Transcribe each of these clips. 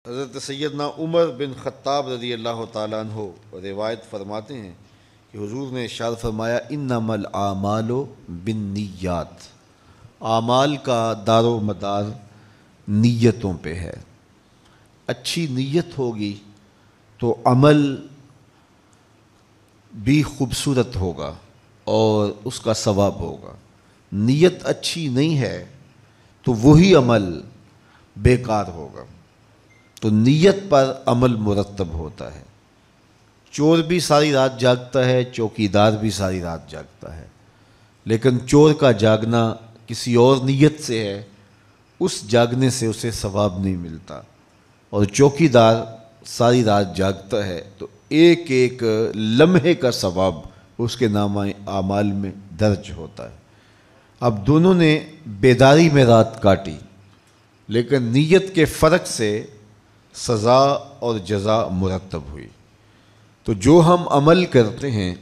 حضرت سیدنا عمر بن خطاب رضی اللہ تعالیٰ عنہ روایت فرماتے ہیں کہ حضور نے ارشاد فرمایا انما الاعمال بالنیات، اعمال کا دار و مدار نیتوں پہ ہے۔ اچھی نیت ہوگی تو عمل بھی خوبصورت ہوگا اور اس کا ثواب ہوگا۔ نیت اچھی نہیں ہے تو وہی عمل بیکار ہوگا۔ تو نیت پر عمل مرتب ہوتا ہے۔ چور بھی ساری رات جاگتا ہے، چوکیدار بھی ساری رات جاگتا ہے، لیکن چور کا جاگنا کسی اور نیت سے ہے، اس جاگنے سے اسے ثواب نہیں ملتا، اور چوکیدار ساری رات جاگتا ہے تو ایک ایک لمحے کا ثواب اس کے نامہ اعمال میں درج ہوتا ہے۔ اب دونوں نے بیداری میں رات کاٹی، لیکن نیت کے فرق سے سزا اور جزا مرتب ہوئی۔ تو جو ہم عمل کرتے ہیں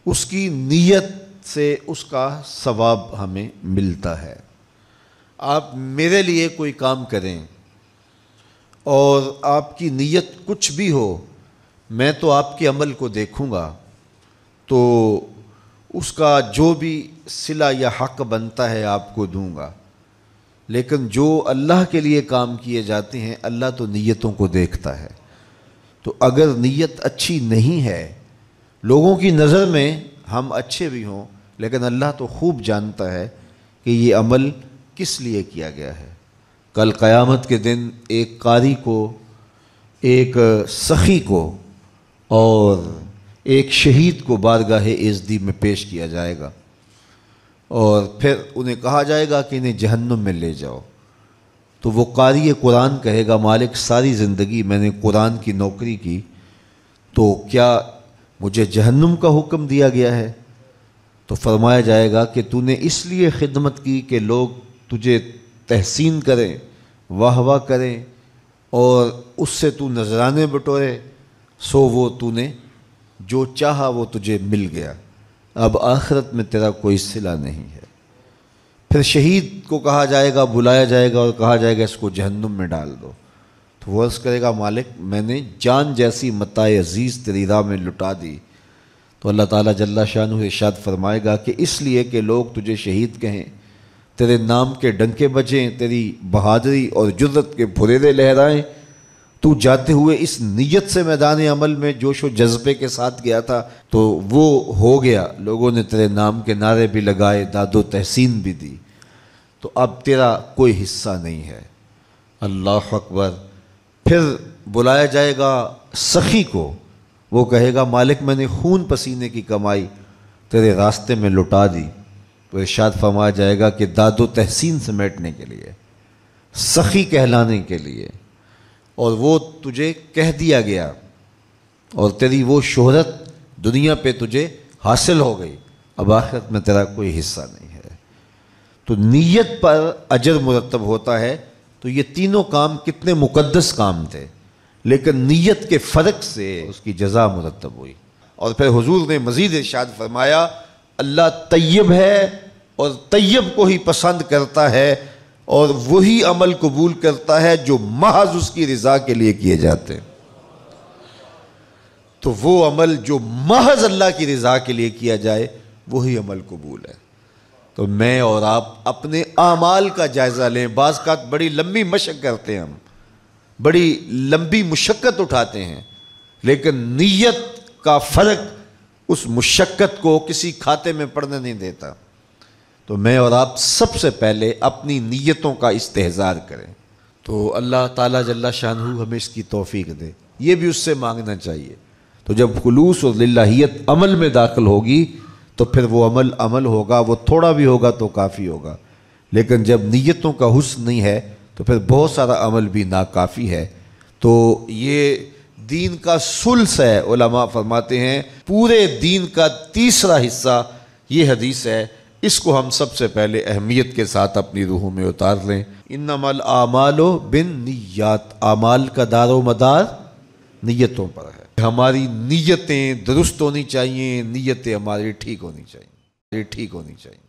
اس کی نیت سے اس کا ثواب ہمیں ملتا ہے۔ آپ میرے لیے کوئی کام کریں اور آپ کی نیت کچھ بھی ہو، میں تو آپ کے عمل کو دیکھوں گا، تو اس کا جو بھی صلہ یا حق بنتا ہے آپ کو دوں گا۔ لیکن جو اللہ کے لیے کام کیے جاتے ہیں، اللہ تو نیتوں کو دیکھتا ہے۔ تو اگر نیت اچھی نہیں ہے، لوگوں کی نظر میں ہم اچھے بھی ہوں، لیکن اللہ تو خوب جانتا ہے کہ یہ عمل کس لیے کیا گیا ہے۔ کل قیامت کے دن ایک قاری کو، ایک سخی کو اور ایک شہید کو بارگاہ عزدی میں پیش کیا جائے گا، اور پھر انہیں کہا جائے گا کہ انہیں جہنم میں لے جاؤ۔ تو وہ قاری قرآن کہے گا مالک ساری زندگی میں نے قرآن کی نوکری کی، تو کیا مجھے جہنم کا حکم دیا گیا ہے؟ تو فرمایا جائے گا کہ تو نے اس لیے خدمت کی کہ لوگ تجھے تحسین کریں، واہ واہ کریں، اور اس سے تو نذرانے بٹورے، سو وہ تو نے جو چاہا وہ تجھے مل گیا، اب آخرت میں تیرا کوئی صلہ نہیں ہے۔ پھر شہید کو کہا جائے گا، بلایا جائے گا اور کہا جائے گا اس کو جہنم میں ڈال دو۔ تو وہ عرض کرے گا مالک میں نے جان جیسی متاع عزیز تیری راہ میں لٹا دی۔ تو اللہ تعالیٰ جل شانہ ارشاد فرمائے گا کہ اس لیے کہ لوگ تجھے شہید کہیں، تیرے نام کے ڈنکے بجیں، تیری بہادری اور جرت کے پھریرے لہرائیں، تو جاتے ہوئے اس نیت سے میدان عمل میں جوش و جذبے کے ساتھ گیا تھا تو وہ ہو گیا، لوگوں نے تیرے نام کے نعرے بھی لگائے، داد و تحسین بھی دی، تو اب تیرا کوئی حصہ نہیں ہے۔ اللہ اکبر۔ پھر بلایا جائے گا سخی کو، وہ کہے گا مالک میں نے خون پسینے کی کمائی تیرے راستے میں لٹا دی۔ تو ارشاد فرمایا جائے گا کہ داد و تحسین سمیٹنے کے لیے، سخی کہلانے کے لیے، اور وہ تجھے کہہ دیا گیا اور تیری وہ شہرت دنیا پہ تجھے حاصل ہو گئی، اب آخرت میں تیرا کوئی حصہ نہیں ہے۔ تو نیت پر اجر مرتب ہوتا ہے۔ تو یہ تینوں کام کتنے مقدس کام تھے، لیکن نیت کے فرق سے اس کی جزا مرتب ہوئی۔ اور پھر حضور نے مزید ارشاد فرمایا اللہ طیب ہے اور طیب کو ہی پسند کرتا ہے، اور وہی عمل قبول کرتا ہے جو محض اس کی رضا کے لیے کیے جاتے ہیں۔ تو وہ عمل جو محض اللہ کی رضا کے لیے کیا جائے وہی عمل قبول ہے۔ تو میں اور آپ اپنے اعمال کا جائزہ لیں۔ بعض کا بڑی لمبی مشق کرتے ہیں، ہم بڑی لمبی مشقت اٹھاتے ہیں، لیکن نیت کا فرق اس مشقت کو کسی کھاتے میں پڑنے نہیں دیتا۔ تو میں اور آپ سب سے پہلے اپنی نیتوں کا استحضار کریں۔ تو اللہ تعالیٰ جل شانہ ہمیں اس کی توفیق دے، یہ بھی اس سے مانگنا چاہیے۔ تو جب خلوص اور للہیت عمل میں داخل ہوگی تو پھر وہ عمل ہوگا، وہ تھوڑا بھی ہوگا تو کافی ہوگا، لیکن جب نیتوں کا حسن نہیں ہے تو پھر بہت سارا عمل بھی ناکافی ہے۔ تو یہ دین کا ثلث ہے۔ علماء فرماتے ہیں پورے دین کا تیسرا حصہ یہ حدیث ہے، اس کو ہم سب سے پہلے اہمیت کے ساتھ اپنی روحوں میں اتار لیں۔ انما الاعمال بالنیات، اعمال کا دار و مدار نیتوں پر ہے۔ ہماری نیتیں درست ہونی چاہیے، نیتیں ہماری ٹھیک ہونی چاہیے۔